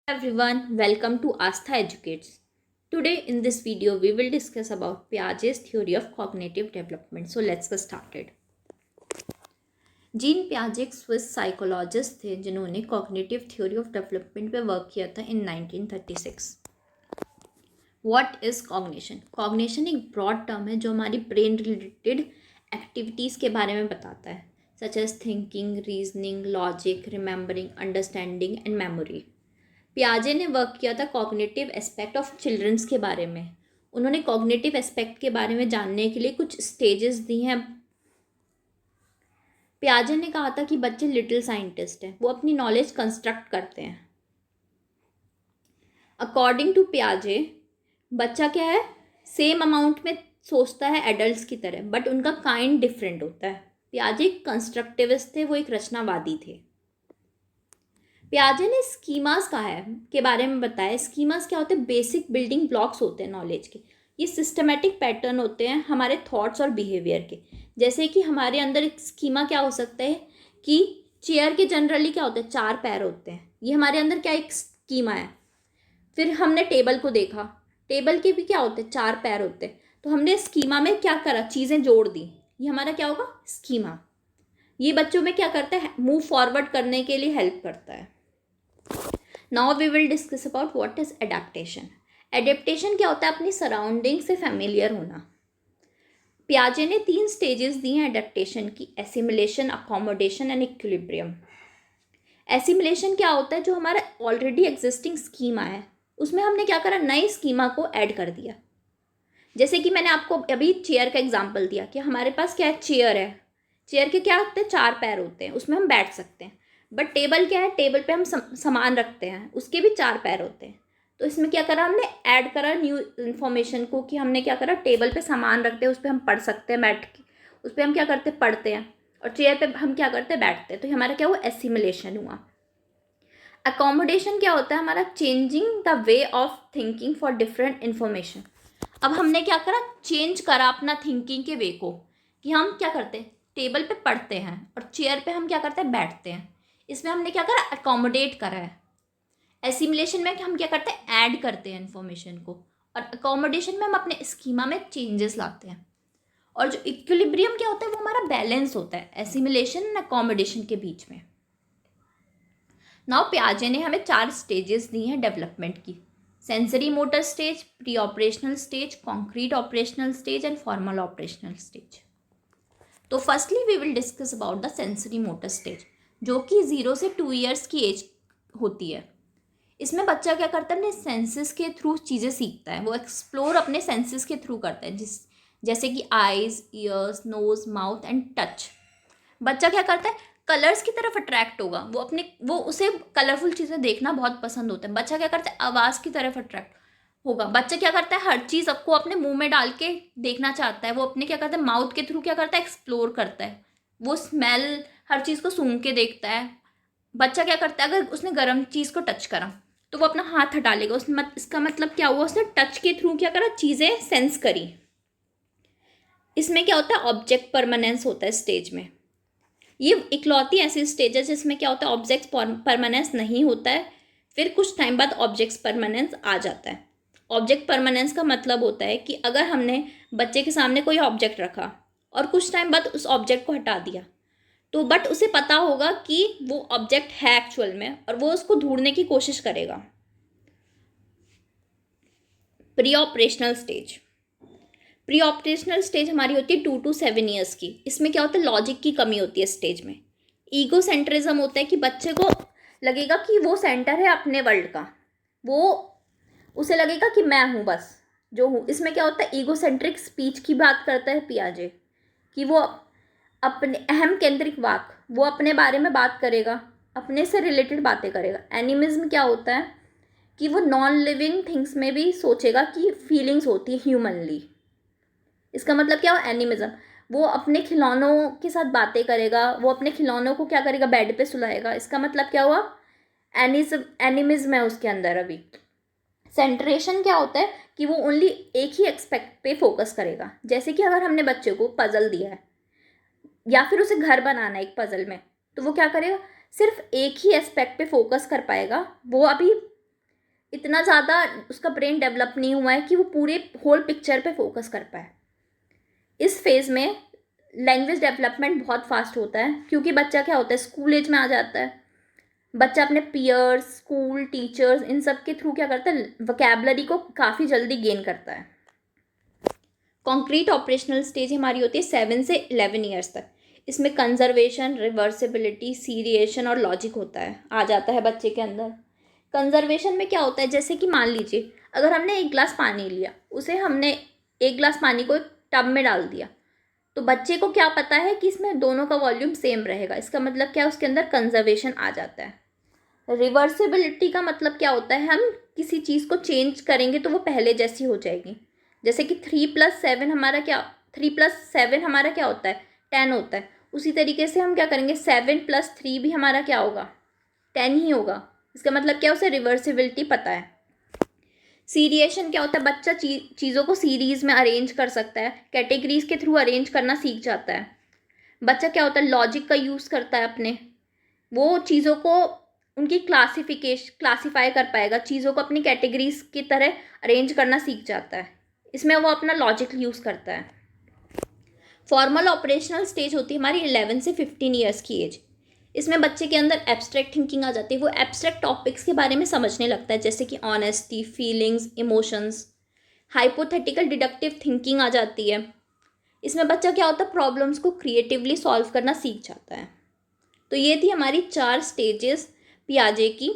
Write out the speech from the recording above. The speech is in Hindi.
Everyone, welcome to Astha Educates. Today in this video we will discuss about Piaget's theory of cognitive development. So let's get started. Jean पियाजे स्विस साइकोलॉजिस्ट थे जिन्होंने कॉग्निटिव थ्योरी ऑफ डेवलपमेंट पे वर्क किया था in 1936. What is cognition? Cognition एक ब्रॉड टर्म है जो हमारी ब्रेन रिलेटेड एक्टिविटीज़ के बारे में बताता है, such as thinking, reasoning, logic, remembering, understanding and memory. पियाजे ने वर्क किया था कॉग्निटिव एस्पेक्ट ऑफ चिल्ड्रंस के बारे में. उन्होंने कॉग्निटिव एस्पेक्ट के बारे में जानने के लिए कुछ स्टेजेस दी हैं. पियाजे ने कहा था कि बच्चे लिटिल साइंटिस्ट हैं, वो अपनी नॉलेज कंस्ट्रक्ट करते हैं. अकॉर्डिंग टू पियाजे बच्चा क्या है, सेम अमाउंट में सोचता है एडल्ट्स की तरह, बट उनका काइंड डिफरेंट होता है. पियाजे एक कंस्ट्रक्टिविस्ट थे, वो एक रचनावादी थे. पियाजे ने स्कीमास कहा है के बारे में बताया. स्कीमास क्या होते हैं? बेसिक बिल्डिंग ब्लॉक्स होते हैं नॉलेज के. ये सिस्टमेटिक पैटर्न होते हैं हमारे थॉट्स और बिहेवियर के. जैसे कि हमारे अंदर एक स्कीमा क्या हो सकता है कि चेयर के जनरली क्या होते हैं, 4 पैर होते हैं. ये हमारे अंदर क्या एक स्कीमा है. फिर हमने टेबल को देखा, टेबल के भी क्या होते हैं, 4 पैर होते हैं. तो हमने स्कीमा में क्या करा, चीज़ें जोड़ दी. ये हमारा क्या होगा, स्कीमा. ये बच्चों में क्या करता है, मूव फॉरवर्ड करने के लिए हेल्प करता है. Now we will discuss about what is adaptation. Adaptation क्या होता है, अपनी सराउंडिंग से फैमिलियर होना. पियाजे ने 3 स्टेजेस दी हैं एडेप्टेशन की: assimilation, accommodation and equilibrium. Assimilation क्या होता है, जो हमारा ऑलरेडी एग्जिस्टिंग स्कीमा है उसमें हमने क्या करा, नई स्कीमा को ऐड कर दिया. जैसे कि मैंने आपको अभी चेयर का एग्जाम्पल दिया कि हमारे पास क्या है, चेयर है. चेयर के क्या होते हैं, 4 पैर होते हैं, उसमें हम बैठ सकते हैं. बट टेबल क्या है, टेबल पे हम सामान रखते हैं, उसके भी 4 पैर होते हैं. तो इसमें क्या करा, हमने ऐड करा न्यू इन्फॉर्मेशन को कि हमने क्या करा, टेबल पे सामान रखते हैं, उस पर हम पढ़ सकते हैं बैठ के. उस पर हम क्या करते हैं, पढ़ते हैं. और चेयर पे हम क्या करते हैं, बैठते हैं. तो हमारा क्या हुआ, एसिमिलेशन हुआ. अकोमोडेशन क्या होता है, हमारा changing the way of thinking for different information. अब हमने क्या करा, चेंज करा अपना थिंकिंग के वे को, कि हम क्या करते हैं, टेबल पे पढ़ते हैं और चेयर पे हम क्या करते हैं, बैठते हैं. इसमें हमने क्या करा, अकोमोडेट करा है. एसिमुलेशन में हम क्या करते हैं, ऐड करते हैं इन्फॉर्मेशन को. और अकोमोडेशन में हम अपने स्कीमा में चेंजेस लाते हैं. और जो इक्विलिब्रियम क्या होता है, वो हमारा बैलेंस होता है एसिमुलेशन एंड अकोमोडेशन के बीच में. नाउ पियाजे ने हमें 4 स्टेजेस दी हैं डेवलपमेंट की: sensory motor stage, pre operational stage, concrete operational stage and formal operational stage. तो firstly we will discuss about the sensory motor stage, जो कि 0 से 2 ईयर्स की एज होती है. इसमें बच्चा क्या करता है, अपने सेंसेस के थ्रू चीज़ें सीखता है. वो एक्सप्लोर अपने सेंसेस के थ्रू करता है, जैसे कि eyes, ears, nose, mouth and touch. बच्चा क्या करता है, कलर्स की तरफ अट्रैक्ट होगा. वो उसे कलरफुल चीज़ें देखना बहुत पसंद होता है. बच्चा क्या करता है, आवाज़ की तरफ अट्रैक्ट होगा. बच्चा क्या करता है, हर चीज़ आपको अपने मुंह में डाल के देखना चाहता है. वो अपने क्या करता है, माउथ के थ्रू क्या करता है, एक्सप्लोर करता है. वो स्मेल, हर चीज़ को सूंघ के देखता है. बच्चा क्या करता है, अगर उसने गर्म चीज़ को टच करा तो वो अपना हाथ हटा लेगा. इसका मतलब क्या हुआ, उसने टच के थ्रू क्या करा, चीज़ें सेंस करी. इसमें क्या होता है, ऑब्जेक्ट परमानेंस होता है स्टेज में. ये इकलौती ऐसी स्टेज है जिसमें क्या होता है, ऑब्जेक्ट परमानेंस नहीं होता है. फिर कुछ टाइम बाद ऑब्जेक्ट परमानेंस आ जाता है. ऑब्जेक्ट परमानेंस का मतलब होता है कि अगर हमने बच्चे के सामने कोई ऑब्जेक्ट रखा और कुछ टाइम बाद उस ऑब्जेक्ट को हटा दिया, तो बट उसे पता होगा कि वो ऑब्जेक्ट है एक्चुअल में, और वो उसको ढूंढने की कोशिश करेगा. Pre operational stage. Pre operational stage हमारी होती है 2 to 7 ईयर्स की. इसमें क्या होता है, लॉजिक की कमी होती है स्टेज में. ईगो सेंट्रिज्म होता है कि बच्चे को लगेगा कि वो सेंटर है अपने वर्ल्ड का. वो उसे लगेगा कि मैं हूँ बस जो हूँ. इसमें क्या होता है, ईगो सेंट्रिक स्पीच की बात करता है पियाजे, कि वो अपने अहम केंद्रिक वाक, वो अपने बारे में बात करेगा, अपने से रिलेटेड बातें करेगा. एनिमिज्म क्या होता है कि वो नॉन लिविंग थिंग्स में भी सोचेगा कि फीलिंग्स होती है ह्यूमनली. इसका मतलब क्या हुआ, एनिमिज्म. वो अपने खिलौनों के साथ बातें करेगा, वो अपने खिलौनों को क्या करेगा, बेड पे सुलाएगा. इसका मतलब क्या हुआ, एनिमिज्म है उसके अंदर अभी. सेंट्रेशन क्या होता है कि वो ओनली एक ही एक्सपेक्ट पे फोकस करेगा. जैसे कि अगर हमने बच्चे को पजल दिया है या फिर उसे घर बनाना है एक पजल में, तो वो क्या करेगा, सिर्फ एक ही एस्पेक्ट पे फोकस कर पाएगा. वो अभी इतना ज़्यादा उसका ब्रेन डेवलप नहीं हुआ है कि वो पूरे होल पिक्चर पे फोकस कर पाए। इस फेज़ में लैंग्वेज डेवलपमेंट बहुत फास्ट होता है, क्योंकि बच्चा क्या होता है, स्कूल एज में आ जाता है। बच्चा अपने पीयर्स, स्कूल, टीचर्स, इन सब के थ्रू क्या करता है, वोकैबुलरी को काफ़ी जल्दी गेन करता है। कॉन्क्रीट ऑपरेशनल स्टेज हमारी होती है 7 से 11 ईयर्स तक। इसमें कंजर्वेशन, रिवर्सिबिलिटी, सीरिएशन और लॉजिक होता है, आ जाता है बच्चे के अंदर। कंजर्वेशन में क्या होता है, जैसे कि मान लीजिए अगर हमने एक गिलास पानी लिया, उसे हमने एक गिलास पानी को एक टब में डाल दिया, तो बच्चे को क्या पता है कि इसमें दोनों का वॉल्यूम सेम रहेगा। इसका मतलब क्या है, उसके अंदर कंजर्वेशन आ जाता है। रिवर्सिबिलिटी का मतलब क्या होता है, हम किसी चीज़ को चेंज करेंगे तो वो पहले जैसी हो जाएगी। जैसे कि 3+7 हमारा क्या, 3+7 हमारा क्या होता है, 10 होता है। उसी तरीके से हम क्या करेंगे, 7+3 भी हमारा क्या होगा, 10 ही होगा। इसका मतलब क्या है, उसे रिवर्सिबिलिटी पता है। सीरिएशन क्या होता है, बच्चा चीज़ों को सीरीज़ में अरेंज कर सकता है, कैटेगरीज के थ्रू अरेंज करना सीख जाता है। बच्चा क्या होता है, लॉजिक का यूज़ करता है अपने, वो चीज़ों को उनकी क्लासीफाई कर पाएगा, चीज़ों को अपनी कैटेगरीज की तरह अरेंज करना सीख जाता है। इसमें वो अपना लॉजिक यूज़ करता है। फॉर्मल ऑपरेशनल स्टेज होती है हमारी 11 से 15 ईयर्स की एज। इसमें बच्चे के अंदर एब्स्ट्रैक्ट थिंकिंग आ जाती है, वो एब्स्ट्रैक्ट टॉपिक्स के बारे में समझने लगता है, जैसे कि honesty, feelings, emotions. Hypothetical deductive thinking आ जाती है। इसमें बच्चा क्या होता है, प्रॉब्लम्स को क्रिएटिवली सॉल्व करना सीख जाता है। तो ये थी हमारी 4 स्टेजेस पियाजे की।